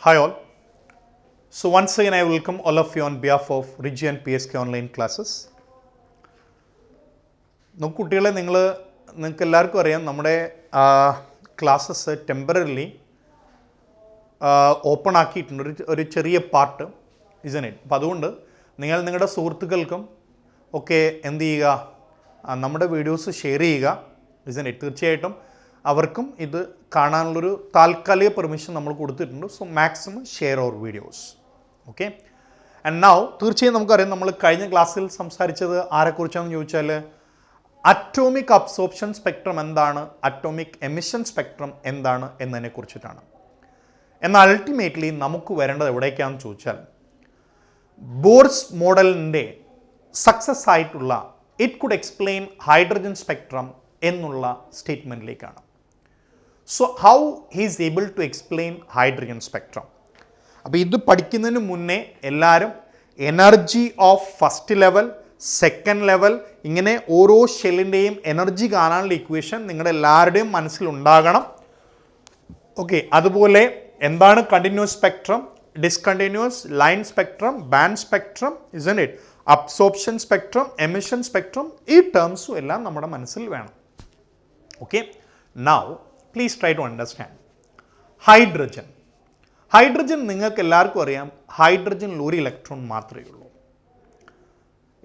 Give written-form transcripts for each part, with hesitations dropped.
Hi all. So once again I welcome all of you on behalf of Region PSK online classes. കുട്ടികളെ നിങ്ങൾക്ക് എല്ലാവർക്കും അറിയാം നമ്മുടെ classes temporarily open ആക്കിയിട്ടുണ്ട് ഒരു ചെറിയ പാർട്ട് ഇസൻ ഇറ്റ്. അപ്പോൾ അതുകൊണ്ട് നിങ്ങൾ നിങ്ങളുടെ സുഹൃത്തുക്കൾക്കും ഒക്കെ എന്ത് ചെയ്യുക, നമ്മുടെ വീഡിയോസ് ഷെയർ ചെയ്യുക ഇസൻ ഇറ്റ്. തീർച്ചയായിട്ടും അവർക്കും ഇത് കാണാനുള്ളൊരു താൽക്കാലിക പെർമിഷൻ നമ്മൾ കൊടുത്തിട്ടുണ്ട്. So maximum share our videos. Okay. And now തീർച്ചയായും നമുക്കറിയാം, നമ്മൾ കഴിഞ്ഞ ക്ലാസ്സിൽ സംസാരിച്ചത് ആരെക്കുറിച്ചാണെന്ന് ചോദിച്ചാൽ അറ്റോമിക് അബ്സോർപ്ഷൻ സ്പെക്ട്രം എന്താണ്, അറ്റോമിക് എമിഷൻ സ്പെക്ട്രം എന്താണ് എന്നതിനെ കുറിച്ചിട്ടാണ്. എന്നാൽ അൾട്ടിമേറ്റ്ലി നമുക്ക് വരേണ്ടത് എവിടേക്കാണെന്ന് ചോദിച്ചാൽ ബോർസ് മോഡലിൻ്റെ സക്സസ് ആയിട്ടുള്ള it could explain hydrogen spectrum എന്നുള്ള സ്റ്റേറ്റ്മെൻറ്റിലേക്കാണ്. So how he is able to explain hydrogen spectrum. അപ്പോൾ ഇത് പഠിക്കുന്നതിന് മുന്നേ എല്ലാവരും energy of first level, second level, ഇങ്ങനെ ഓരോ ഷെല്ലിൻ്റെയും എനർജി കാണാനുള്ള ഇക്വേഷൻ നിങ്ങളുടെ എല്ലാവരുടെയും മനസ്സിലുണ്ടാകണം. ഓക്കെ. അതുപോലെ എന്താണ് continuous spectrum, discontinuous, line spectrum, band spectrum, isn't it, absorption spectrum, emission spectrum, ഈ ടേംസും എല്ലാം നമ്മുടെ മനസ്സിൽ വേണം. Okay. Now please try to understand hydrogen. Hydrogen നിങ്ങൾക്ക് എല്ലാവർക്കും അറിയാം, ഹൈഡ്രജനിൽ ഒരു ഇലക്ട്രോൺ മാത്രമേ ഉള്ളൂ,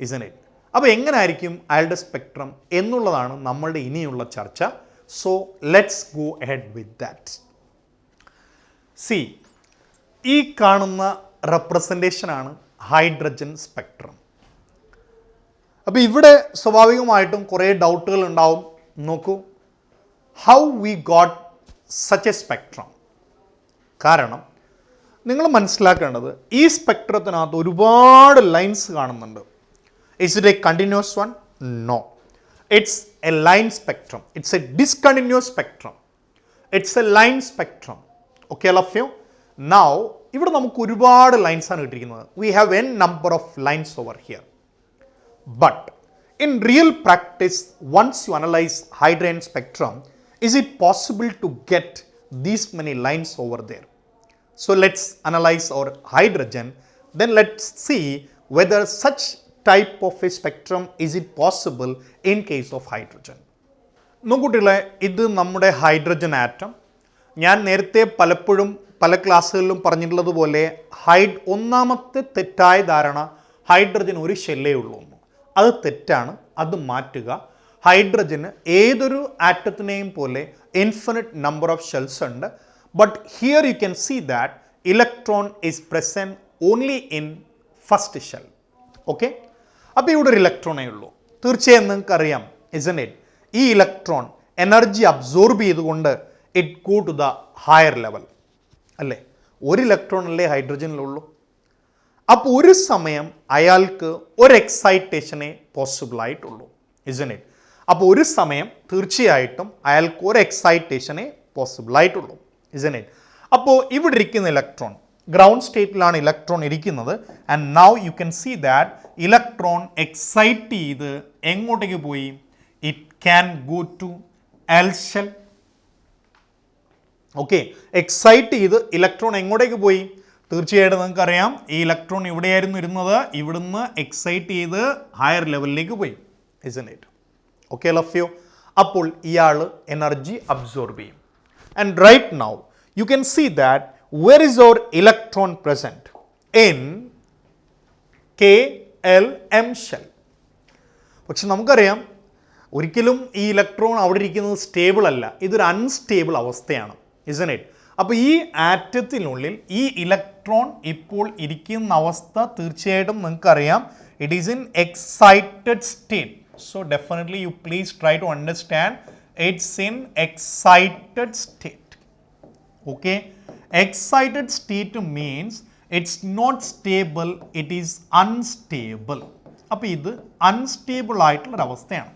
ഇസൻ ഇറ്റ്. അപ്പോൾ എങ്ങനെ ആയിരിക്കും അയാളുടെ സ്പെക്ട്രം എന്നുള്ളതാണ് നമ്മളുടെ ഇനിയുള്ള ചർച്ച. So let's go ahead with that. C, ഈ കാണുന്ന റെപ്രസെൻറ്റേഷനാണ് ഹൈഡ്രജൻ സ്പെക്ട്രം. അപ്പോൾ ഇവിടെ സ്വാഭാവികമായിട്ടും കുറേ ഡൗട്ടുകൾ ഉണ്ടാവും. നോക്കൂ, how we got such a spectrum. കാരണം നിങ്ങൾ മനസ്സിലാക്കേണ്ടത് ഈ സ്പെക്ട്രത്തിനകത്ത് ഒരുപാട് ലൈൻസ് കാണുന്നുണ്ട്. Is it a continuous one? No, it's a line spectrum. It's a discontinuous spectrum. It's a line spectrum. Okay all of you? Now ഇവിടെ നമുക്ക് ഒരുപാട് ലൈൻസാണ് കിട്ടിയിരിക്കുന്നത്. We have N number of lines over here. But in real practice, once you analyze hydrogen spectrum, is it possible to get these many lines over there? So let's analyze our hydrogen, then let's see whether such type of a spectrum is it possible in case of hydrogen. നോക്കുട്ടികളെ, ഇത് നമ്മുടെ hydrogen atom. ഞാൻ നേരത്തെ പലപ്പോഴും പല ക്ലാസ്സുകളിലും പറഞ്ഞിട്ടുള്ളതുപോലെ ഒന്നാമത്തെ തെറ്റായ ധാരണ hydrogen ഒരു ഷെല്ലേ ഉള്ളൂ. അത് തെറ്റാണ്, അത് മാറ്റുക. ഹൈഡ്രജന് ഏതൊരു ആറ്റത്തിനെയും പോലെ ഇൻഫിനിറ്റ് നമ്പർ ഓഫ് ഷെൽസ് ഉണ്ട്. But here you can see that electron is present only in first shell. Okay. അപ്പോൾ ഇവിടെ ഒരു ഇലക്ട്രോണേ ഉള്ളൂ. തീർച്ചയായും നിങ്ങൾക്കറിയാം, ഇസൻ ഇറ്റ്, ഈ ഇലക്ട്രോൺ എനർജി അബ്സോർബ് ചെയ്തുകൊണ്ട് it go to the higher level അല്ലേ. ഒരു ഇലക്ട്രോൺ അല്ലേ ഹൈഡ്രജനിലുള്ളൂ. അപ്പോൾ ഒരു സമയം അയാൾക്ക് ഒരു എക്സൈറ്റേഷനെ പോസിബിൾ ആയിട്ടുള്ളൂ, ഇസൻ ഇറ്റ്. അപ്പോൾ ഒരു സമയം തീർച്ചയായിട്ടും അയാൾക്ക് ഒരു എക്സൈറ്റേഷനെ പോസിബിൾ ആയിട്ടുള്ളൂ, ഇസൻ ഇറ്റ്. അപ്പോൾ ഇവിടെ ഇരിക്കുന്ന ഇലക്ട്രോൺ ഗ്രൗണ്ട് സ്റ്റേറ്റിലാണ് ഇലക്ട്രോൺ ഇരിക്കുന്നത്. And now you can see that electron excite ചെയ്ത് എങ്ങോട്ടേക്ക് പോയി? It can go to L shell. Okay. Excite ചെയ്ത് ഇലക്ട്രോൺ എങ്ങോട്ടേക്ക് പോയി? തീർച്ചയായിട്ടും നിങ്ങൾക്കറിയാം, ഈ ഇലക്ട്രോൺ ഇവിടെയായിരുന്നു ഇരുന്നത്, ഇവിടുന്ന് എക്സൈറ്റ് ചെയ്ത് ഹയർ ലെവലിലേക്ക് പോയി, isn't it. Okay all of you? അപ്പോൾ ഇയാൾ എനർജി അബ്സോർബ് ചെയ്യും. And right now you can see that where is our electron present in KLM shell. പക്ഷെ നമുക്കറിയാം, ഒരിക്കലും ഈ ഇലക്ട്രോൺ അവിടെ ഇരിക്കുന്നത് സ്റ്റേബിൾ അല്ല, ഇതൊരു അൺസ്റ്റേബിൾ അവസ്ഥയാണ്, ഇസൻ ഇറ്റ്. അപ്പോൾ ഈ ആറ്റത്തിനുള്ളിൽ ഈ ഇലക്ട്രോൺ ഇപ്പോൾ ഇരിക്കുന്ന അവസ്ഥ തീർച്ചയായിട്ടും നിങ്ങൾക്കറിയാം, it is in excited state. So definitely you please try to understand it's in excited state. Okay. Excited state means it's not stable, it is unstable. അപ്പോൾ ഇത് അൺസ്റ്റേബിൾ ആയിട്ടുള്ളൊരവസ്ഥയാണ്.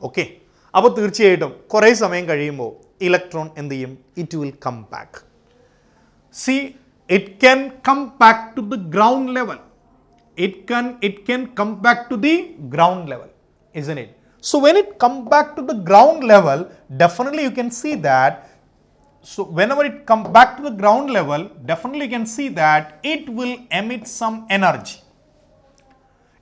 ഓക്കെ. അപ്പോൾ തീർച്ചയായിട്ടും കുറേ സമയം കഴിയുമ്പോൾ ഇലക്ട്രോൺ എന്ത് ചെയ്യും? It will come back. See, it can come back to the ground level. It can come back to the ground level, isn't it? So when it come back to the ground level, definitely you can see that So whenever it comes back to the ground level, definitely you can see that it will emit some energy,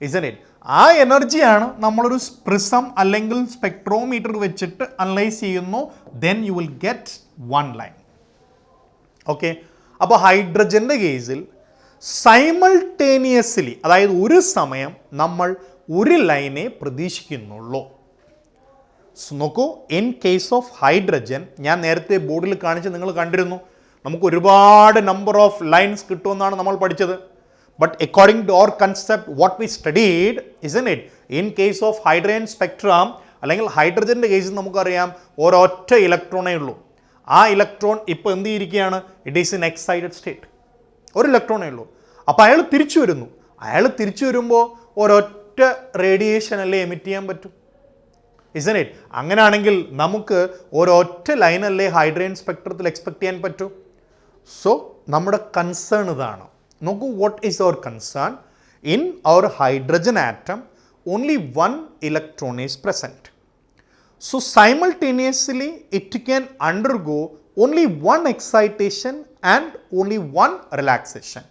isn't it? ആ എനർജിയാണ് നമ്മളൊരു prism അല്ലെങ്കിൽ spectrometer വെച്ചിട്ട് analyse ചെയ്യുന്നു. Then you will get one line. Okay, അപ്പോൾ ഹൈഡ്രജൻ്റെ കേസിൽ simultaneously, അതായത് ഒരു സമയം നമ്മൾ ഒരു ലൈനെ പ്രതീക്ഷിക്കുന്നുള്ളൂ. നോക്കൂ, ഇൻ കേസ് ഓഫ് ഹൈഡ്രജൻ ഞാൻ നേരത്തെ ബോർഡിൽ കാണിച്ച് നിങ്ങൾ കണ്ടിരുന്നു, നമുക്ക് ഒരുപാട് നമ്പർ ഓഫ് ലൈൻസ് കിട്ടുമെന്നാണ് നമ്മൾ പഠിച്ചത്. But according to our concept, what we studied, isn't it? In case of hydrogen spectrum, അല്ലെങ്കിൽ ഹൈഡ്രജൻ്റെ കേസിൽ നമുക്കറിയാം ഒരൊറ്റ ഇലക്ട്രോണേ ഉള്ളൂ. ആ ഇലക്ട്രോൺ ഇപ്പോൾ എന്ത് ചെയ്തിരിക്കുകയാണ്? It is in excited state. ഒരു ഇലക്ട്രോണേ ഉള്ളൂ. അപ്പോൾ അയാൾ തിരിച്ചു വരുന്നു. അയാൾ തിരിച്ചു വരുമ്പോൾ ഒരൊറ്റ റേഡിയേഷൻ അല്ലേ എമിറ്റ് ചെയ്യാൻ പറ്റും, isn't it? അങ്ങനെയാണെങ്കിൽ നമുക്ക് ഒരൊറ്റ ലൈനല്ലേ ഹൈഡ്രജൻ സ്പെക്ട്രത്തിൽ എക്സ്പെക്ട് ചെയ്യാൻ പറ്റൂ. സോ നമ്മുടെ കൺസേൺ ഇതാണ്. നോക്കൂ, what is our concern? In our hydrogen atom, only one electron is present. So simultaneously it can undergo only one excitation and only one relaxation,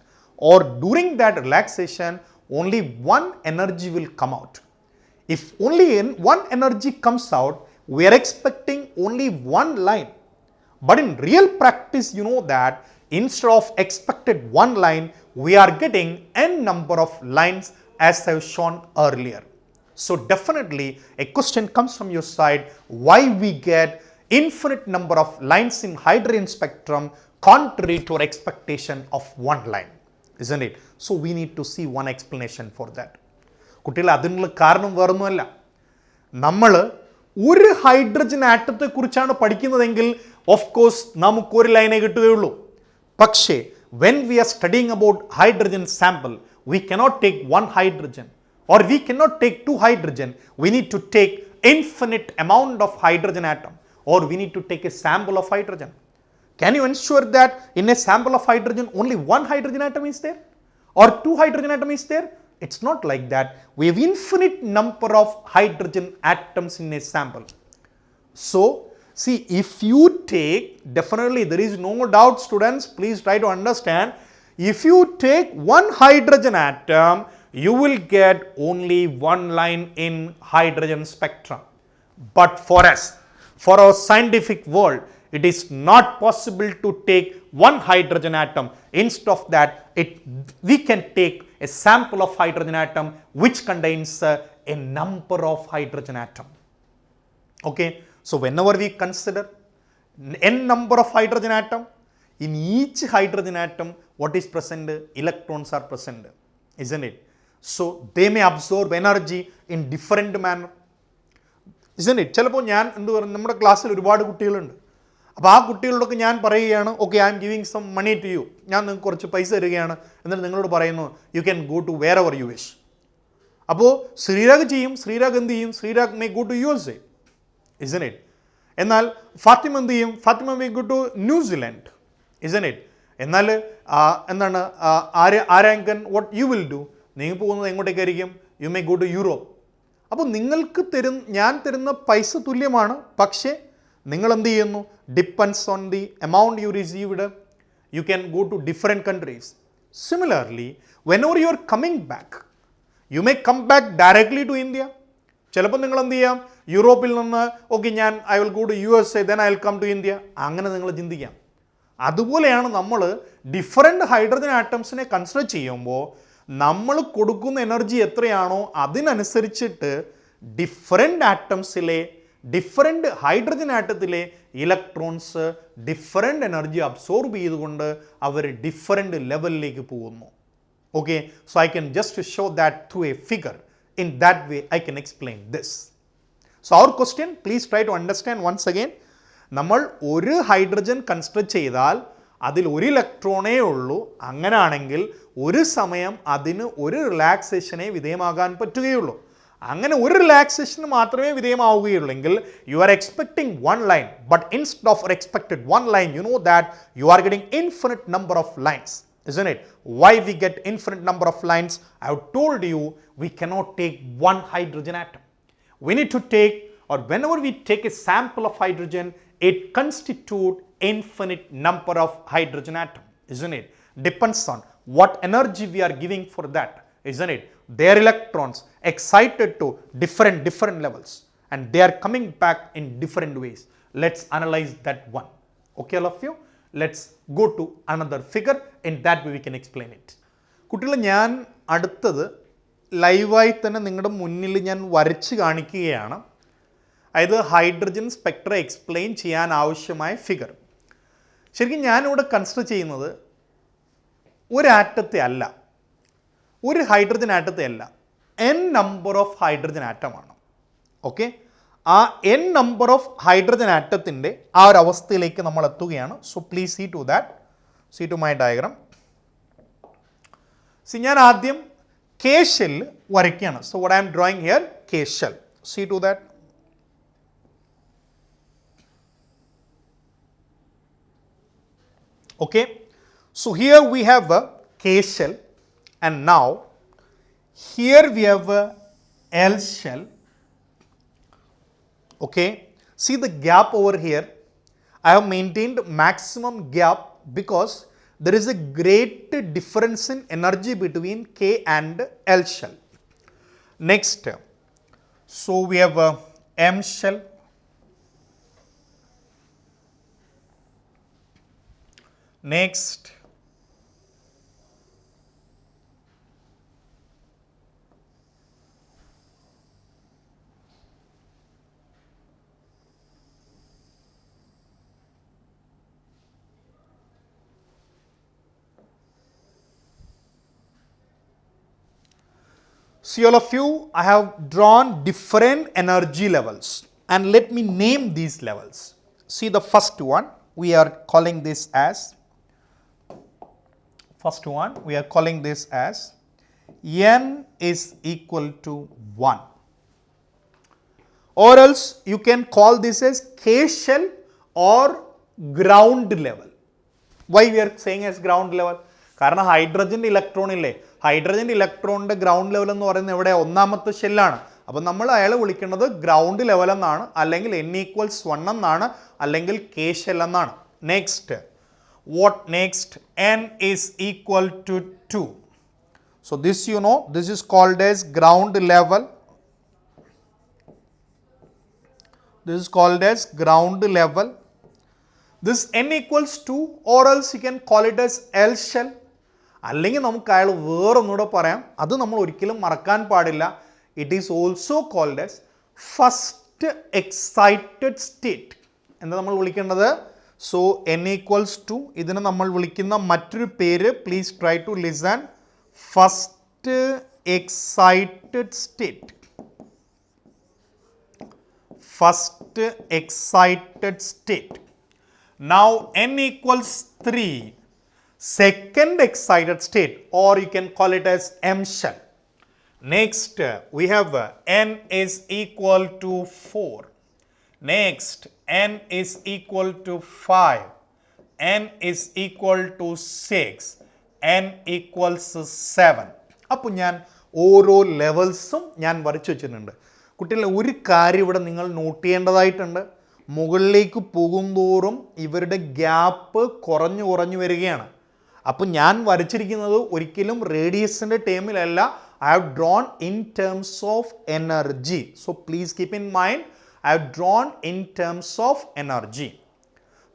or during that relaxation only one energy will come out. If only one energy comes out, we are expecting only one line. But in real practice, you know that instead of expected one line, we are getting n number of lines as I have shown earlier. So definitely a question comes from your side, why we get infinite number of lines in hydrogen spectrum contrary to our expectation of one line, isn't it? So we need to see one explanation for that. കുട്ടികൾ, അതിനുള്ള കാരണം വേറൊന്നുമല്ല. നമ്മൾ ഒരു hydrogen ആറ്റത്തെക്കുറിച്ചാണ് പഠിക്കുന്നതെങ്കിൽ of course നമുക്കൊരു ലൈനേ കിട്ടുകയുള്ളൂ. പക്ഷേ when we are studying about hydrogen sample, we cannot take one hydrogen or we cannot take two hydrogen. We need to take infinite amount of hydrogen atom, or we need to take a sample of hydrogen. Can you ensure that in a sample of hydrogen only one hydrogen atom is there or two hydrogen atom is there? It's not like that. We have infinite number of hydrogen atoms in a sample. So see, if you take, definitely there is no doubt, students, please try to understand, if you take one hydrogen atom, you will get only one line in hydrogen spectrum. But for us, for our scientific world, it is not possible to take one hydrogen atom. Instead of that, we can take a sample of hydrogen atom which contains a number of hydrogen atom. Okay. So whenever we consider n number of hydrogen atom, in each hydrogen atom what is present? Electrons are present, isn't it? So they may absorb energy in different manner, isn't it? ചിലപ്പോൾ ഞാൻ എന്ത് പറയുന്നത്, നമ്മുടെ ക്ലാസ്സിൽ ഒരുപാട് കുട്ടികളുണ്ട്. അപ്പോൾ ആ കുട്ടികളോടൊക്കെ ഞാൻ പറയുകയാണ്, okay, I'm giving some money to you, ഞാൻ നിങ്ങൾക്ക് കുറച്ച് പൈസ തരികയാണ്, എന്നിട്ട് നിങ്ങളോട് പറയുന്നു you can go to wherever you wish. അപ്പോൾ ശ്രീരാഗ് ചെയ്യും, ശ്രീരാഗ് എന്ത് ചെയ്യും? Sreerag may go to USA, isn't it? എന്നാൽ ഫാത്തിമ എന്ത് ചെയ്യും? Fathima may go to New Zealand, isn't it? എന്നാൽ എന്താണ് ആരാങ്കൻ, വാട്ട് യു വിൽ ഡു? നിങ്ങൾ പോകുന്നത് എങ്ങോട്ടേക്കായിരിക്കും? You may go to Europe. അപ്പോൾ നിങ്ങൾക്ക് ഞാൻ തരുന്ന പൈസ തുല്യമാണ്, പക്ഷേ നിങ്ങൾ എന്ത് ചെയ്യുന്നു? Depends on the amount you received, you can go to different countries. Similarly whenever you are coming back, you may come back directly to India. ചിലപ്പോൾ നിങ്ങൾ എന്ത് ചെയ്യാം? യൂറോപ്പിൽ നിന്ന് ഓക്കെ ഞാൻ I will go to USA, then I will come to India. അങ്ങനെ നിങ്ങൾ ചിന്തിക്കാം. അതുപോലെയാണ് നമ്മൾ ഡിഫറെൻറ്റ് ഹൈഡ്രജൻ ആറ്റംസിനെ കൺസിഡർ ചെയ്യുമ്പോൾ നമ്മൾ കൊടുക്കുന്ന എനർജി എത്രയാണോ അതിനനുസരിച്ചിട്ട് ഡിഫറെൻറ്റ് ആറ്റംസിലെ ഡിഫറെൻറ്റ് ഹൈഡ്രജൻ ആറ്റത്തിലെ ഇലക്ട്രോൺസ് ഡിഫറെൻറ്റ് എനർജി അബ്സോർബ് ചെയ്തുകൊണ്ട് അവർ ഡിഫറെൻറ്റ് ലെവലിലേക്ക് പോകുന്നു. Okay, so I can just show that through a figure. In that way, I can explain this. So our question, please try to understand once again. നമ്മൾ ഒരു hydrogen consider ചെയ്താൽ അതിൽ ഒരു ഇലക്ട്രോണേ ഉള്ളൂ. അങ്ങനെയാണെങ്കിൽ ഒരു സമയം അതിന് ഒരു റിലാക്സേഷനെ വിധേയമാകാൻ പറ്റുകയുള്ളൂ. അങ്ങനെ ഒരു റിലാക്സേഷന് മാത്രമേ വിധേയമാവുകയുള്ളെങ്കിൽ you are expecting one line. But instead of expected one line, you know that you are getting infinite number of lines, isn't it? Why we get infinite number of lines? I have told you, we cannot take one hydrogen atom. We need to take, or whenever we take a sample of hydrogen, it constitutes infinite number of hydrogen atom, isn't it? Depends on what energy we are giving for that, isn't it? Their electrons excited to different levels and they are coming back in different ways. Let's analyze that one. Okay, all of you? Let's go to another figure. In that way we can explain it. കുട്ടികളെ, ഞാൻ അടുത്തത് ലൈവായി തന്നെ നിങ്ങളുടെ മുന്നിൽ ഞാൻ വരച്ച് കാണിക്കുകയാണ്. അതായത് ഹൈഡ്രജൻ സ്പെക്ട്ര എക്സ്പ്ലെയിൻ ചെയ്യാൻ ആവശ്യമായ ഫിഗർ. ശരിക്കും ഞാനിവിടെ കൺസിഡർ ചെയ്യുന്നത് ഒരു ആറ്റത്തെ അല്ല, ഒരു ഹൈഡ്രജൻ ആറ്റത്തെ അല്ല, n നമ്പർ ഓഫ് ഹൈഡ്രജൻ ആറ്റമാണ്. ഓക്കെ, ആ n നമ്പർ ഓഫ് ഹൈഡ്രജൻ ആറ്റത്തിൻ്റെ ആ ഒരു അവസ്ഥയിലേക്ക് നമ്മൾ എത്തുകയാണ്. So please see to that, see to my diagram. ഞാൻ ആദ്യം കെ ഷെൽ വരയ്ക്കുകയാണ്. So what I'm drawing here, K shell. See to that. Okay, so here we have a K shell and now here we have a L shell. Okay, see the gap over here. I have maintained maximum gap because there is a great difference in energy between K and L shell. Next, so we have a M shell. Next, see all of you, I have drawn different energy levels and let me name these levels. See the first one, we are calling this as n is equal to 1, or else you can call this as K shell or ground level. Why we are saying as ground level? കാരണം ഹൈഡ്രജൻ്റെ electron ഇല്ലേ, ഹൈഡ്രജൻ്റെ ഇലക്ട്രോണിൻ്റെ ground level എന്ന് പറയുന്നത് എവിടെ, ഒന്നാമത്തെ ഷെല്ലാണ്. അപ്പോൾ നമ്മൾ അയാളെ വിളിക്കുന്നത് ഗ്രൗണ്ട് ലെവൽ എന്നാണ്, അല്ലെങ്കിൽ n=1 എന്നാണ്, അല്ലെങ്കിൽ K ഷെൽ എന്നാണ്. Next, what next? N is equal to 2. So this you know, this is called as ground level. This is called as ground level. This n=2, or else you can call it as L shell. അല്ലെങ്കിൽ നമുക്ക് അയാൾ വേറൊന്നുകൂടെ പറയാം, അത് നമ്മൾ ഒരിക്കലും മറക്കാൻ പാടില്ല. It is also called as first excited state. എന്താ നമ്മൾ വിളിക്കേണ്ടത്? സോ n=2, ഇതിനെ നമ്മൾ വിളിക്കുന്ന മറ്റൊരു പേര്, please try to listen, first excited state. First excited state. Now n=3, second excited state, or you can call it as M shell. Next, we have n is equal to 4. Next, n is equal to 5. n is equal to 6. n equals 7. അപ്പോൾ ഞാൻ ഓരോ ലെവൽസും ഞാൻ വരച്ചു വെച്ചിട്ടുണ്ട്. കുട്ടികളെ, ഒരു കാര്യം ഇവിടെ നിങ്ങൾ നോട്ട് ചെയ്യേണ്ടതായിട്ടുണ്ട്. മുകളിലേക്ക് പോകുന്തോറും ഇവരുടെ ഗ്യാപ്പ് കുറഞ്ഞു വരികയാണ്. അപ്പോൾ ഞാൻ വരച്ചിരിക്കുന്നത് ഒരിക്കലും റേഡിയസിൻ്റെ ടേമിലല്ല, I have drawn in terms of energy. So please keep in mind, I have drawn in terms of energy.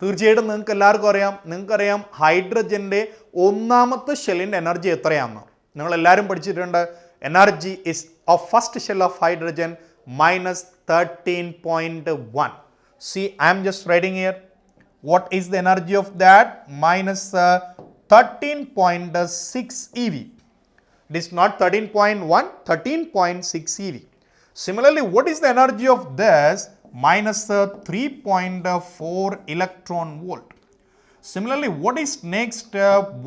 തീർച്ചയായിട്ടും നിങ്ങൾക്ക് എല്ലാവർക്കും അറിയാം, നിങ്ങൾക്കറിയാം ഹൈഡ്രജൻ്റെ ഒന്നാമത്തെ ഷെല്ലിൻ്റെ എനർജി എത്രയാണെന്ന്. നിങ്ങളെല്ലാവരും പഠിച്ചിട്ടുണ്ട്. Energy is of first shell of hydrogen -13.1. See, I am just writing here. What is the energy of that? -13.6 eV. It is not 13.1, 13.6 eV. Similarly, what is the energy of this? -3.4 electron volt. Similarly, what is next?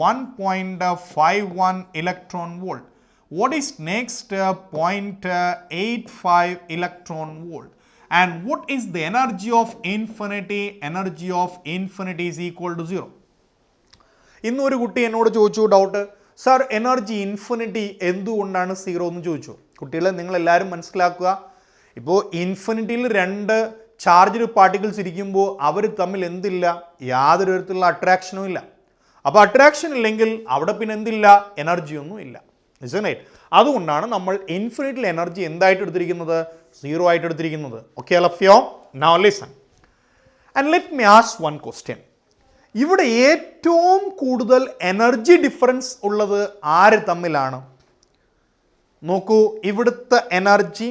1.51 electron volt. What is next? 0.85 electron volt. And what is the energy of infinity? Energy of infinity is equal to 0. ഇന്നൊരു കുട്ടി എന്നോട് ചോദിച്ചു doubt, sir energy infinity എന്തുകൊണ്ടാണ് 0 എന്ന് ചോദിച്ചു. കുട്ടികളെ, നിങ്ങളെല്ലാവരും മനസ്സിലാക്കുക, ഇപ്പോൾ ഇൻഫിനിറ്റിയിൽ 2 ചാർജ്ഡ് പാർട്ടിക്കിൾസ് ഇരിക്കുമ്പോൾ അവർ തമ്മിൽ എന്തില്ല, യാതൊരു തരത്തിലുള്ള അട്രാക്ഷനും ഇല്ല. അപ്പോൾ അട്രാക്ഷൻ ഇല്ലെങ്കിൽ അവിടെ പിന്നെ എന്തില്ല, എനർജിയൊന്നും ഇല്ല. ഇസനൈറ്റ്. അതുകൊണ്ടാണ് നമ്മൾ ഇൻഫിനിറ്റിൽ എനർജി എന്തായിട്ട് എടുത്തിരിക്കുന്നത്, 0 ആയിട്ട് എടുത്തിരിക്കുന്നത്. Okay all of you? Now listen and let me ask one question. ഇവിടെ ഏറ്റവും കൂടുതൽ എനർജി ഡിഫറൻസ് ഉള്ളത് ആര് തമ്മിലാണ്? നോക്കൂ, ഇവിടുത്തെ എനർജി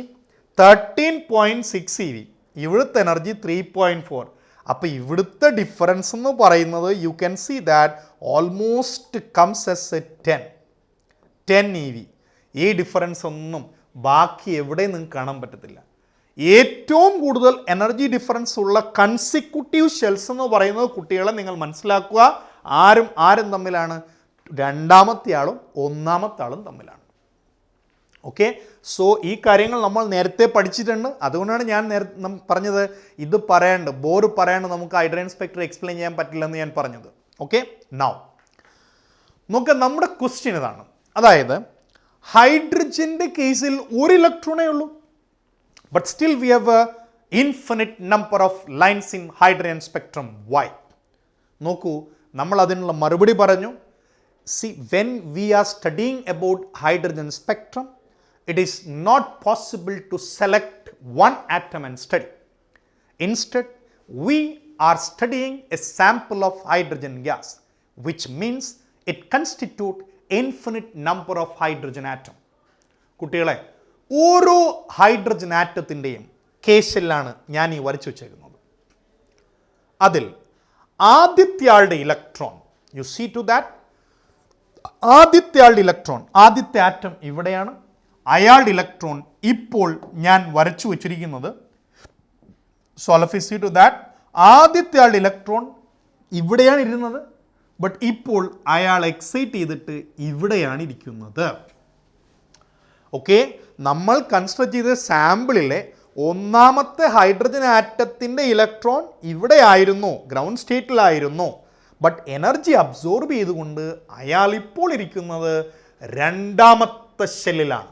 13.6 eV, ഇവിടുത്തെ എനർജി 3.4. അപ്പോൾ ഇവിടുത്തെ ഡിഫറൻസ് എന്ന് പറയുന്നത് you can see that almost comes as a 10 EV. ഈ ഡിഫറൻസ് ഒന്നും ബാക്കി എവിടെയും നിങ്ങൾക്ക് കാണാൻ പറ്റത്തില്ല. ഏറ്റവും കൂടുതൽ എനർജി ഡിഫറൻസ് ഉള്ള കൺസിക്യൂട്ടീവ് ഷെൽസ് എന്ന് പറയുന്നത് കുട്ടികളെ നിങ്ങൾ മനസ്സിലാക്കുക, ആരും തമ്മിലാണ്, രണ്ടാമത്തെ ആളും ഒന്നാമത്തെ ആളും തമ്മിലാണ്. ഓക്കെ, സോ ഈ കാര്യങ്ങൾ നമ്മൾ നേരത്തെ പഠിച്ചിട്ടുണ്ട്. അതുകൊണ്ടാണ് ഞാൻ പറഞ്ഞത് ഇത് ബോർ പറയാണ്ട് നമുക്ക് ഹൈഡ്രജൻ സ്പെക്ട്രം എക്സ്പ്ലെയിൻ ചെയ്യാൻ പറ്റില്ലെന്ന് ഞാൻ പറഞ്ഞത്. ഓക്കെ, നൗ നോക്കുക, നമ്മുടെ ക്വസ്റ്റ്യൻ ഇതാണ്. അതായത് ഹൈഡ്രജൻ്റെ കേസിൽ ഒരു ഇലക്ട്രോണേ ഉള്ളൂ, but still we have a infinite number of lines in hydrogen spectrum. Why? നോക്കൂ, നമ്മൾ അതിനുള്ള മറുപടി പറഞ്ഞു. See, when we are studying about hydrogen spectrum, it is not possible to select one atom and study. Instead, we are studying a sample of hydrogen gas, which means it constitutes infinite number of hydrogen atom. കുട്ടികളെ, ഓരോ hydrogen ആറ്റത്തിൻ്റെയും കേസിലാണ് ഞാൻ ഈ വരച്ചു വെച്ചേക്കുന്നത്. അതിൽ ആദ്യത്തെ ആളുടെ electron, you see to that, ആദ്യത്തെ ആളുടെ ഇലക്ട്രോൺ, ആദ്യത്തെ ആറ്റം ഇവിടെയാണ്. അയാളുടെ ഇലക്ട്രോൺ ഇപ്പോൾ ഞാൻ വരച്ചു വച്ചിരിക്കുന്നത്. So all of you see to that, ആദ്യത്തെ ആളുടെ ഇലക്ട്രോൺ ഇവിടെയാണ് ഇരുന്നത്, ബട്ട് ഇപ്പോൾ അയാൾ എക്സൈറ്റ് ചെയ്തിട്ട് ഇവിടെയാണ് ഇരിക്കുന്നത്. ഓക്കെ, നമ്മൾ കൺസ്ട്രക്ട് ചെയ്ത സാമ്പിളിലെ ഒന്നാമത്തെ ഹൈഡ്രജൻ ആറ്റത്തിൻ്റെ ഇലക്ട്രോൺ ഇവിടെ ആയിരുന്നു, ഗ്രൗണ്ട് സ്റ്റേറ്റിലായിരുന്നു. ബട്ട് എനർജി അബ്സോർബ് ചെയ്തുകൊണ്ട് അയാൾ ഇപ്പോൾ ഇരിക്കുന്നത് രണ്ടാമത്തെ ഷെല്ലിലാണ്,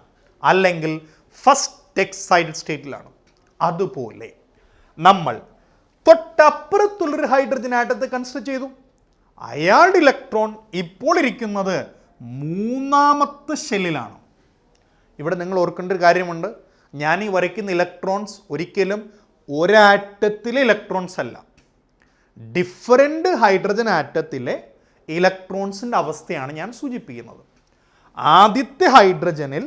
അല്ലെങ്കിൽ ഫസ്റ്റ് എക്സൈറ്റഡ് സ്റ്റേറ്റിലാണ്. അതുപോലെ നമ്മൾ തൊട്ടപ്പുറത്തുള്ളൊരു ഹൈഡ്രജൻ ആറ്റത്തെ കൺസിഡർ ചെയ്തു. അയാളുടെ ഇലക്ട്രോൺ ഇപ്പോൾ ഇരിക്കുന്നത് മൂന്നാമത്തെ ഷെല്ലിലാണ്. ഇവിടെ നിങ്ങൾ ഓർക്കേണ്ട ഒരു കാര്യമുണ്ട്, ഞാൻ ഈ വരയ്ക്കുന്ന ഇലക്ട്രോൺസ് ഒരിക്കലും ഒരാറ്റത്തിലെ ഇലക്ട്രോൺസ് അല്ല, ഡിഫറെൻ്റ് ഹൈഡ്രജൻ ആറ്റത്തിലെ ഇലക്ട്രോൺസിൻ്റെ അവസ്ഥയാണ് ഞാൻ സൂചിപ്പിക്കുന്നത്. ആദ്യത്തെ ഹൈഡ്രജനിൽ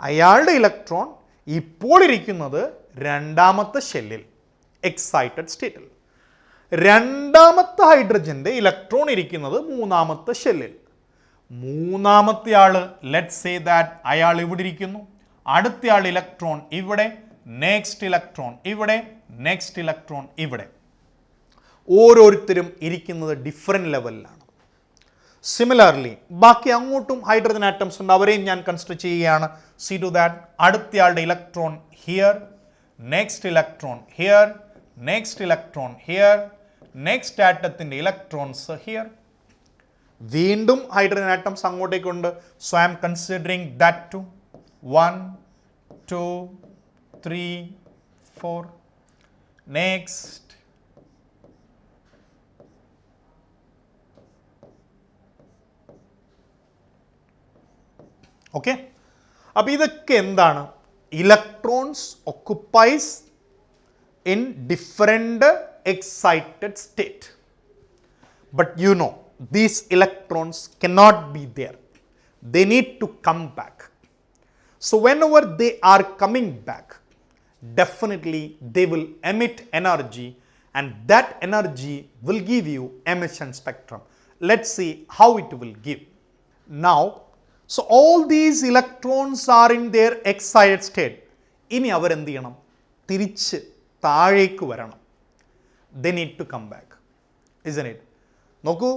അയാളുടെ ഇലക്ട്രോൺ ഇപ്പോൾ ഇരിക്കുന്നത് രണ്ടാമത്തെ ഷെല്ലിൽ, എക്സൈറ്റഡ് സ്റ്റേറ്റിൽ. രണ്ടാമത്തെ ഹൈഡ്രജൻ്റെ ഇലക്ട്രോൺ ഇരിക്കുന്നത് മൂന്നാമത്തെ ഷെല്ലിൽ. മൂന്നാമത്തെ ആള്, ലെറ്റ്സ് സേ ദാറ്റ് അയാൾ ഇവിടെ ഇരിക്കുന്നു, അടുത്ത ആൾ ഇലക്ട്രോൺ ഇവിടെ, നെക്സ്റ്റ് ഇലക്ട്രോൺ ഇവിടെ, നെക്സ്റ്റ് ഇലക്ട്രോൺ ഇവിടെ. ഓരോരുത്തരും ഇരിക്കുന്നത് ഡിഫറെൻറ്റ് ലെവലിലാണ്. സിമിലർലി ബാക്കി അങ്ങോട്ടും ഹൈഡ്രജൻ ആറ്റംസ് ഉണ്ട്, അവരെയും ഞാൻ കൺസിഡർ ചെയ്യുകയാണ്. സീ ടു ദാറ്റ്, അടുത്തയാളുടെ electron here, next electron here, next electron here, next ആറ്റത്തിൻ്റെ ഇലക്ട്രോൺസ് ഹിയർ. വീണ്ടും ഹൈഡ്രജൻ ആറ്റംസ് അങ്ങോട്ടേക്കുണ്ട്. So I'm considering that to 1 2 3 4. Next okay, അപ്പോൾ ഇതൊക്കെ എന്താണ്? Electrons occupies in different excited state. But you know, these electrons cannot be there. They need to come back. So whenever they are coming back, definitely they will emit energy, and that energy will give you emission spectrum. Let's see how it will give. Now, so all these electrons are in their excited state. ഇനി അവരെന്ത് ചെയ്യണം? തിരിച്ച് താഴേക്ക് വരണം. They need to come back, isn't it? നോക്കൂ,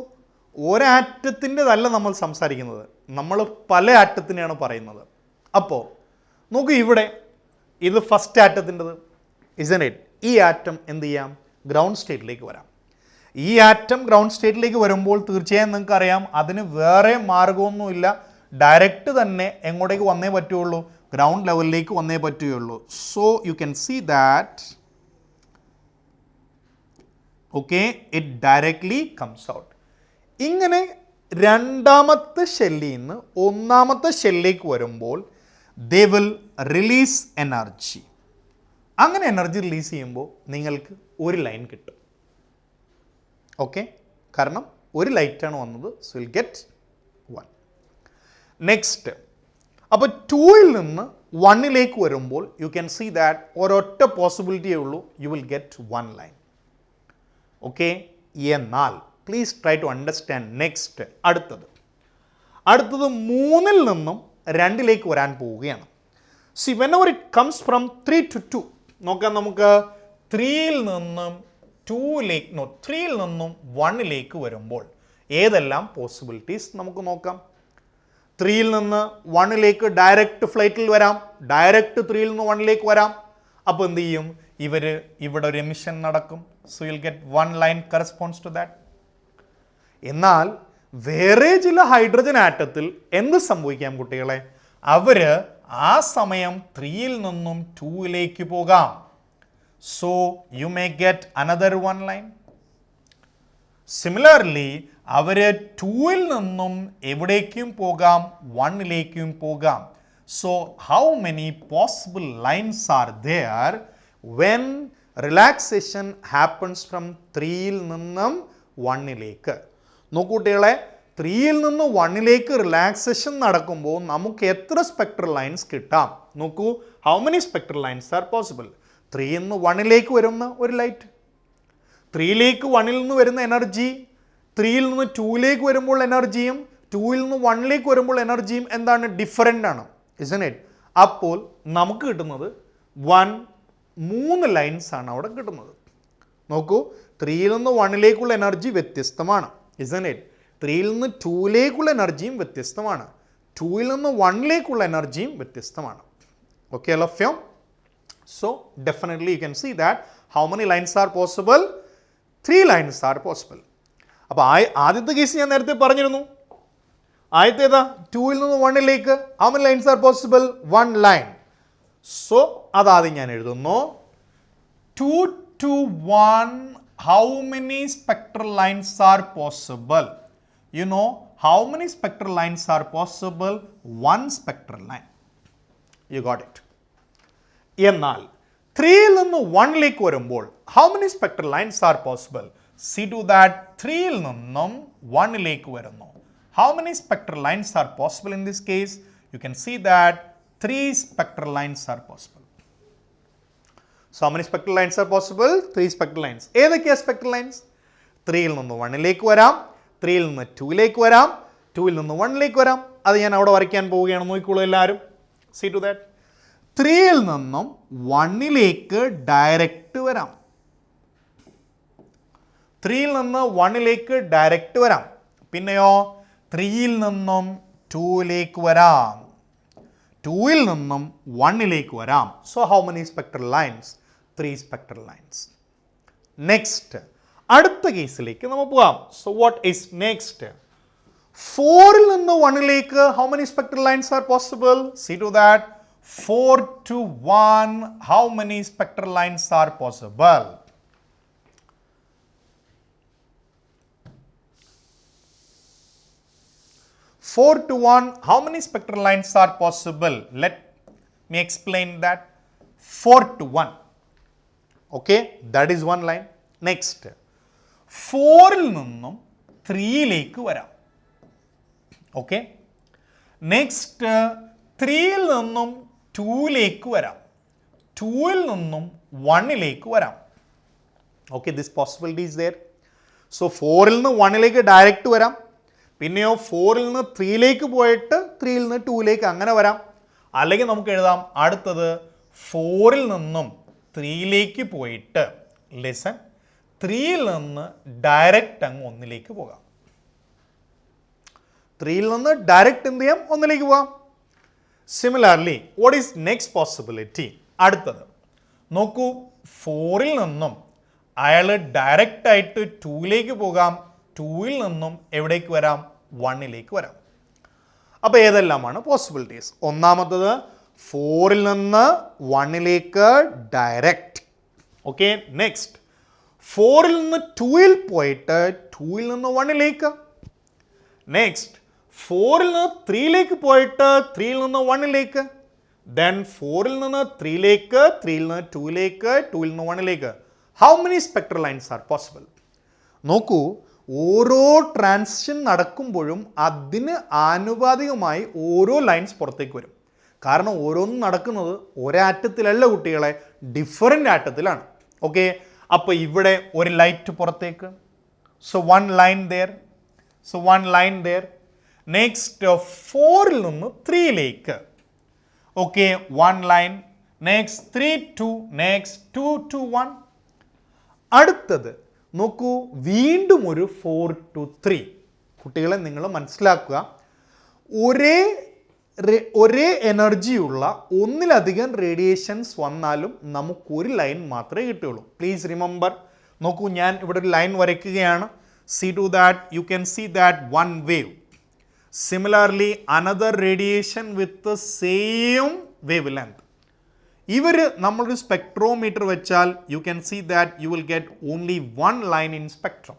ഒരാറ്റത്തിൻ്റെതല്ല നമ്മൾ സംസാരിക്കുന്നത്, നമ്മൾ പല ആറ്റത്തിനെയാണ് പറയുന്നത്. അപ്പോൾ നോക്കൂ, ഇവിടെ ഇത് ഫസ്റ്റ് ആറ്റത്തിൻ്റെത്, isn't it? ഈ ആറ്റം എന്ത് ചെയ്യാം? ഗ്രൗണ്ട് സ്റ്റേറ്റിലേക്ക് വരാം. ഈ ആറ്റം ഗ്രൗണ്ട് സ്റ്റേറ്റിലേക്ക് വരുമ്പോൾ തീർച്ചയായും നിങ്ങൾക്ക് അറിയാം, അതിന് വേറെ മാർഗമൊന്നുമില്ല, ഡയറക്റ്റ് തന്നെ എങ്ങോട്ടേക്ക് വന്നേ പറ്റുള്ളൂ? ഗ്രൗണ്ട് ലെവലിലേക്ക് വന്നേ പറ്റുകയുള്ളൂ. So you can see that okay, it directly comes out. ഇങ്ങനെ രണ്ടാമത്തെ ഷെല്ലിൽ നിന്ന് ഒന്നാമത്തെ ഷെല്ലിലേക്ക് വരുമ്പോൾ ദേ വിൽ റിലീസ് എനർജി. അങ്ങനെ എനർജി റിലീസ് ചെയ്യുമ്പോൾ നിങ്ങൾക്ക് ഒരു ലൈൻ കിട്ടും. ഓക്കെ, കാരണം ഒരു ലൈറ്റാണ് വന്നത്. So will get 1. നെക്സ്റ്റ്, അപ്പോൾ 2ൽ നിന്ന് 1ലേക്ക് വരുമ്പോൾ യു ക്യാൻ സീ ദാറ്റ് ഒരൊറ്റ പോസിബിലിറ്റിയേ ഉള്ളൂ, you will get 1 line. Okay, എന്നാൽ please try to understand. Next, അടുത്തത് 3ൽ നിന്നും 2ലേക്ക് വരാൻ പോവുകയാണ്. See whenever it comes from 3 to 2, നോക്കാം നമുക്ക്. 3ൽ നിന്നും 3ൽ നിന്നും 1ലേക്ക് വരുമ്പോൾ ഏതെല്ലാം പോസിബിലിറ്റീസ് നമുക്ക് നോക്കാം. 3ൽ നിന്ന് 1ലേക്ക് ഡയറക്റ്റ് ഫ്ലൈറ്റിൽ വരാം, ഡയറക്റ്റ് 3ൽ നിന്ന് 1ലേക്ക് വരാം. അപ്പോൾ എന്ത് ചെയ്യും, ഇവിടെ ഒരു എമിഷൻ നടക്കും. So you'll get 1 line corresponds to that. എന്നാൽ വേറെ ചില ഹൈഡ്രജൻ ആറ്റത്തിൽ എന്ത് സംഭവിക്കാം കുട്ടികളെ, അവർ ആ സമയം 3ൽ നിന്നും 2ലേക്ക് പോകാം. So you may get another 1 line. Similarly അവർ 2ൽ നിന്നും എവിടേക്കും പോകാം, 1ലേക്കും പോകാം. So how many possible lines are there when relaxation happens from 3ൽ നിന്നും 1ലേക്ക്? നോക്കൂ കുട്ടികളെ, 3ൽ നിന്ന് 1ലേക്ക് റിലാക്സേഷൻ നടക്കുമ്പോൾ നമുക്ക് എത്ര സ്പെക്ട്രൽ ലൈൻസ് കിട്ടാം? നോക്കൂ, how many spectral lines are possible? 3ൽ നിന്ന് 1ലേക്ക് വരുന്ന ഒരു ലൈറ്റ്, 3ലേക്ക് 1ൽ നിന്ന് വരുന്ന എനർജി, 3ൽ നിന്ന് 2ലേക്ക് വരുമ്പോൾ എനർജിയും 2ൽ നിന്ന് 1ലേക്ക് വരുമ്പോൾ എനർജിയും എന്താണ്? ഡിഫറൻ്റ് ആണ്, ഇസ്ന്റ് ഇറ്റ്? അപ്പോൾ നമുക്ക് കിട്ടുന്നത് 3 ലൈൻസ് ആണ് അവിടെ കിട്ടുന്നത്. നോക്കൂ, 3ൽ നിന്ന് 1ലേക്കുള്ള എനർജി വ്യത്യസ്തമാണ്, ഇസ്ന്റ് ഇറ്റ്? 3ൽ നിന്ന് 2ലേക്കുള്ള എനർജിയും വ്യത്യസ്തമാണ്, 2ൽ നിന്ന് 1ലേക്കുള്ള എനർജിയും വ്യത്യസ്തമാണ്. Okay, all of you? So definitely you can see that how many lines are possible? 3 lines are possible. അപ്പോൾ ആദ്യത്തെ കേസ് ഞാൻ നേരത്തെ പറഞ്ഞിരുന്നു. ആദ്യത്തേതാ? 2ൽ നിന്ന് 1ലേക്ക്. how many lines are possible? 1 line. So അതാദ്യം ഞാൻ എഴുതുന്നു. 2 to 1, how many spectral lines are possible? You know how many spectral lines are possible? 1 spectral line. You got it. എന്നാൽ 3ൽ നിന്ന് 1ലേക്ക് വരുമ്പോൾ how many spectral lines are possible? See to that, 3ൽ നിന്നും 1ലേക്ക് വരുന്നു. How many spectral lines are possible in this case? You can see that 3 spectral lines are possible. So how many spectral lines are possible? 3 spectral lines. ഏതൊക്കെയാണ് spectral lines? 3ൽ നിന്ന് 1ലേക്ക് വരാം, 3ൽ നിന്ന് 2ലേക്ക് വരാം, 2ൽ നിന്ന് 1ലേക്ക് വരാം. അത് ഞാൻ അവിടെ വരയ്ക്കാൻ പോവുകയാണ്, നോക്കിക്കോളൂ എല്ലാവരും. See to that. 3ൽ നിന്നും 1ലേക്ക് ഡയറക്റ്റ് വരാം, 3ൽ നിന്ന് 1ലേക്ക് ഡയറക്റ്റ് വരാം. പിന്നെയോ 3ൽ നിന്നും 2ലേക്ക് വരാം, 2ൽ നിന്നും 1ലേക്ക് വരാം. So how many spectral lines? 3 spectral lines. Next, അടുത്ത കേസിലേക്ക് നമുക്ക് പോകാം. So what is next? 4ൽ നിന്ന് 1ലേക്ക് how many spectral lines are possible? See to that. 4 to 1, how many spectral lines are possible? 4 to 1, how many spectral lines are possible? Let me explain that. 4 to 1. Okay, that is 1 line. Next, 4ൽ നിന്നും 3ലേക്ക് വരാം. Okay. Next, 3ൽ നിന്നും 2ലേക്ക് വരാം, 2ൽ നിന്നും 1ലേക്ക് വരാം. Okay, this possibility is there. So 4ൽ നിന്ന് 1ലേക്ക് ഡയറക്റ്റ് വരാം, പിന്നെയോ 4ൽ നിന്ന് 3ലേക്ക് പോയിട്ട് 3ൽ നിന്ന് 2ലേക്ക് അങ്ങനെ വരാം. അല്ലെങ്കിൽ നമുക്ക് എഴുതാം അടുത്തത് 4ൽ നിന്നും 3ലേക്ക് പോയിട്ട്, ലിസൺ, 3ൽ നിന്ന് ഡയറക്റ്റ് അങ്ങ് 1ലേക്ക് പോകാം. 3ൽ നിന്ന് ഡയറക്റ്റ് എന്ത് ചെയ്യാം? 1ലേക്ക് പോകാം. Similarly what is next possibility? അടുത്തത് നോക്കൂ, 4ൽ നിന്നും അയാൾ ഡയറക്റ്റ് ആയിട്ട് 2ലേക്ക് പോകാം, 2ൽ നിന്നും എവിടേക്ക് വരാം? 1ലേക്ക് വരാം. അപ്പോൾ ഏതെല്ലാമാണ് പോസിബിലിറ്റീസ്? ഒന്നാമത്തത് 4ൽ നിന്ന് 1ലേക്ക് ഡയറക്റ്റ്. ഓക്കെ, നെക്സ്റ്റ് 4ൽ നിന്ന് 2ൽ പോയിട്ട് 2ൽ നിന്ന് 1ലേക്ക്. നെക്സ്റ്റ് 4ൽ നിന്ന് 3ലേക്ക് പോയിട്ട് 3ൽ നിന്ന് 1ലേക്ക്. ദെൻ 4ൽ നിന്ന് 3ലേക്ക്, 3ൽ നിന്ന് 2ലേക്ക്, 2ൽ നിന്ന് 1ലേക്ക്. How many spectral lines are possible? നോക്കൂ, ഓരോ ട്രാൻസിഷൻ നടക്കുമ്പോഴും അതിന് ആനുപാതികമായി ഓരോ ലൈൻസ് പുറത്തേക്ക് വരും. കാരണം ഓരോന്നും നടക്കുന്നത് ഒരാറ്റത്തിലല്ല കുട്ടികളെ, ഡിഫറെൻ്റ് ആറ്റത്തിലാണ്. ഓക്കെ, അപ്പോൾ ഇവിടെ ഒരു ലൈറ്റ് പുറത്തേക്ക്. So 1 line there. So 1 line there. Next 4ൽ നിന്ന് 3ലേക്ക്. Okay, 1 line. Next 3 2, next 2 2 1. അടുത്തത് നോക്കൂ, വീണ്ടും ഒരു 4 to 3. കുട്ടികളെ നിങ്ങൾ മനസ്സിലാക്കുക, ഒരേ എനർജിയുള്ള ഒന്നിലധികം റേഡിയേഷൻസ് വന്നാലും നമുക്കൊരു ലൈൻ മാത്രമേ കിട്ടുകയുള്ളൂ. Please remember. നോക്കൂ, ഞാൻ ഇവിടെ ഒരു ലൈൻ വരയ്ക്കുകയാണ്. See to that you can see that one wave. Similarly another radiation with same wavelength. നമ്മളൊരു സ്പെക്ട്രോമീറ്റർ വെച്ചാൽ you can see that you will get only 1 line in spectrum.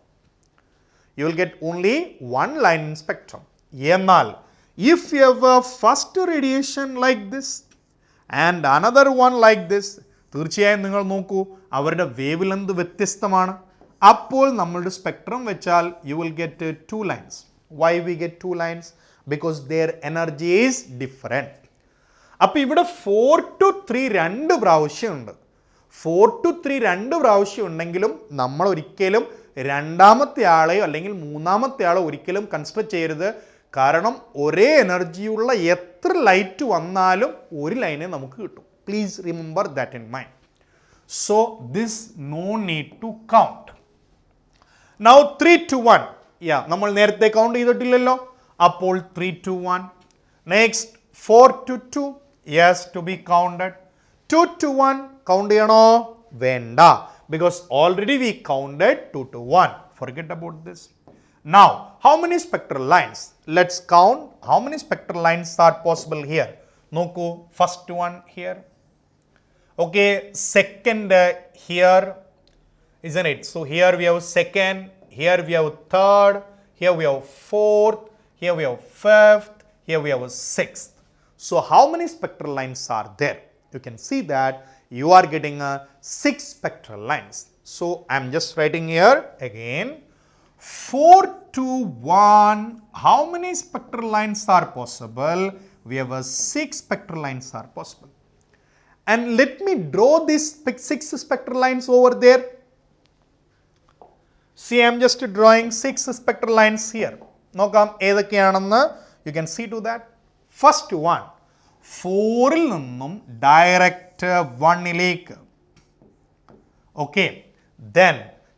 You will get only 1 line in spectrum. എന്നാൽ if you have a first radiation like this and another one like this, തീർച്ചയായും നിങ്ങൾ നോക്കൂ, അവരുടെ wave length വ്യത്യസ്തമാണ്. അപ്പോൾ നമ്മളുടെ spectrum വെച്ചാൽ you will get 2 lines. Why we get 2 lines? Because there energy is different. അപ്പോൾ ഇവിടെ 4 to 3 2 പ്രാവശ്യമുണ്ട്. 4 to 3 2 പ്രാവശ്യം ഉണ്ടെങ്കിലും നമ്മൾ ഒരിക്കലും രണ്ടാമത്തെ ആളെയോ അല്ലെങ്കിൽ മൂന്നാമത്തെ ആളോ ഒരിക്കലും കൺസിഡർ ചെയ്യരുത്. കാരണം ഒരേ എനർജിയുള്ള എത്ര ലൈറ്റ് വന്നാലും ഒരു ലൈനെ നമുക്ക് കിട്ടും. Please remember that in mind. So this no need to count. Now 3 to 1. നമ്മൾ നേരത്തെ കൗണ്ട് ചെയ്തിട്ടില്ലല്ലോ. അപ്പോൾ 3 to 1. Next 4 to 2. Yes, to be counted. 2 to 1 count ചെയ്യണോ? വേണ്ട. Because already we counted 2 to 1. Forget about this. Now, how many spectral lines? Let's count how many spectral lines are possible here. Noku, first one here. Okay, second here, isn't it? So here we have second, here we have third, here we have fourth, here we have fifth, here we have sixth. So how many spectral lines are there? You can see that you are getting 6 spectral lines. So I am just writing here again. 4 to 1, how many spectral lines are possible? We have 6 spectral lines are possible. And let me draw these 6 spectral lines over there. See, I am just drawing 6 spectral lines here. Nokam edakkeyanennu you can see to that. First one, 4ൽ നിന്നും direct 1ലേക്ക്. Okay, then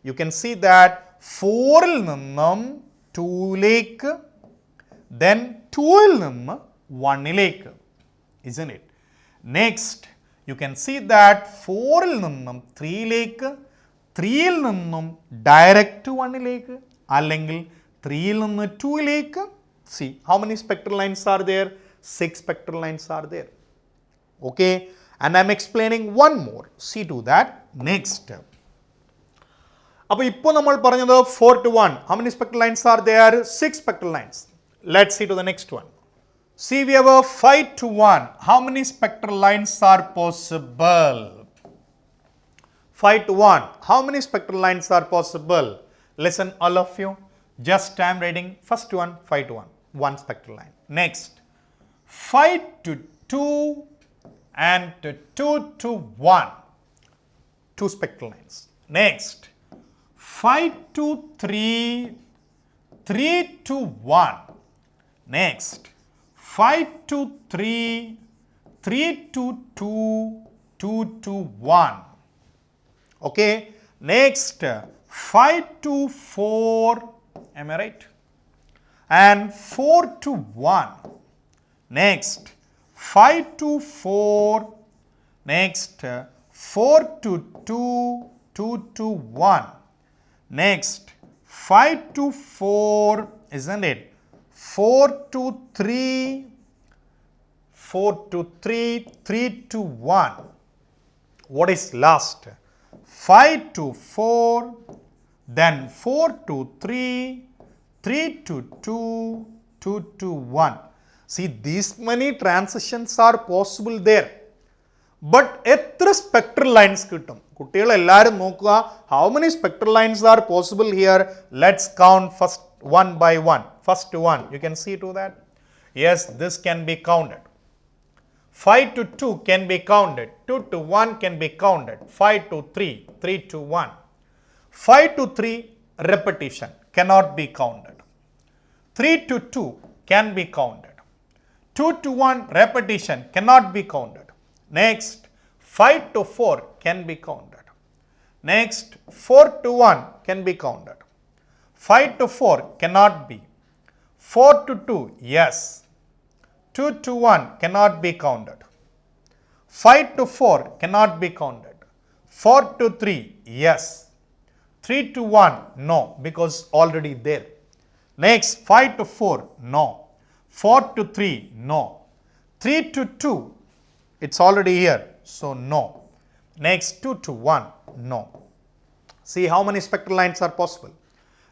you can see that 4ൽ നിന്നും 2ലേക്ക്, then 2ൽ നിന്ന് 1ലേക്ക്, isn't it? Next, you can see that 4ൽ നിന്നും 3ലേക്ക്, 3ൽ നിന്നും direct 1ലേക്ക്, അല്ലെങ്കിൽ 3ൽ നിന്ന് 2ലേക്ക്. See, how many spectral lines are there? 6 spectral lines are there. Okay, and I am explaining one more. See to that. Next. അപ്പോൾ ഇപ്പോൾ നമ്മൾ പറഞ്ഞത് 4 to 1. How many spectral lines are there? 6 spectral lines. Let's see to the next one. See, we have a 5 to 1. How many spectral lines are possible? 5 to 1. How many spectral lines are possible? Listen, all of you. Just I am reading first one, 5 to 1. 1 spectral line. Next, 5 to 2 and 2 to 1. 2 spectral lines. Next, 5 to 3, 3 to 1. Next, 5 to 3, 3 to 2, 2 to 1. Okay, next, 5 to 4, am I right? And 4 to 1. Next, 5 to 4. Next, 4 to 2, 2 to 1. Next, 5 to 4, isn't it? 4 to 3, 4 to 3, 3 to 1. What is last? 5 to 4, then 4 to 3, 3 to 2, 2 to 1. See, these many transitions are possible there. But എത്ര spectral lines കിട്ടും? കുട്ടികൾ എല്ലാവരും നോക്കുക. How many spectral lines are possible here? Let's count first one by one. First one, you can see to that. Yes, this can be counted. 5 to 2 can be counted. 2 to 1 can be counted. 5 to 3, 3 to 1. 5 to 3 repetition cannot be counted. 3 to 2 can be counted. 2 to 1 repetition cannot be counted. Next, 5 to 4 can be counted. Next, 4 to 1 can be counted. 5 to 4 cannot be. 4 to 2, yes. 2 to 1 cannot be counted. 5 to 4 cannot be counted. 4 to 3, yes. 3 to 1, no, because already there. Next, 5 to 4, no. 4 to 3, no. 3 to 2, it's already here, so no. Next, 2 to 1, no. See how many spectral lines are possible.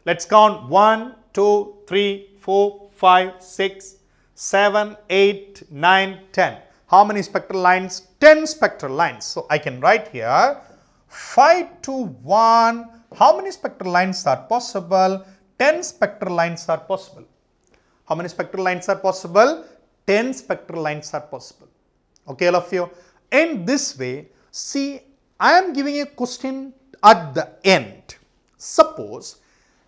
Let's count 1, 2, 3, 4, 5, 6, 7, 8, 9, 10. How many spectral lines? 10 spectral lines. So I can write here 5 to 1. How many spectral lines are possible? 10 spectral lines are possible. How many spectral lines are possible? 10 spectral lines are possible. Okay, all of you. In this way, see, I am giving a question at the end. Suppose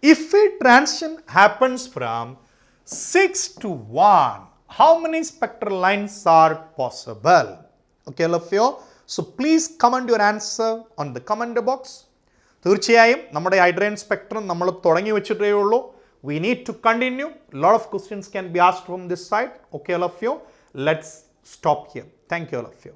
if a transition happens from 6 to 1, how many spectral lines are possible? Okay, all of you. So please comment your answer on the comment box. തീർച്ചയായും നമ്മുടെ hydrogen spectrum നമ്മൾ തുടങ്ങി വെച്ചിട്ടേ ഉള്ളൂ. We need to continue. Lot of questions can be asked from this side. Okay, all of you. Let's stop here. Thank you, all of you.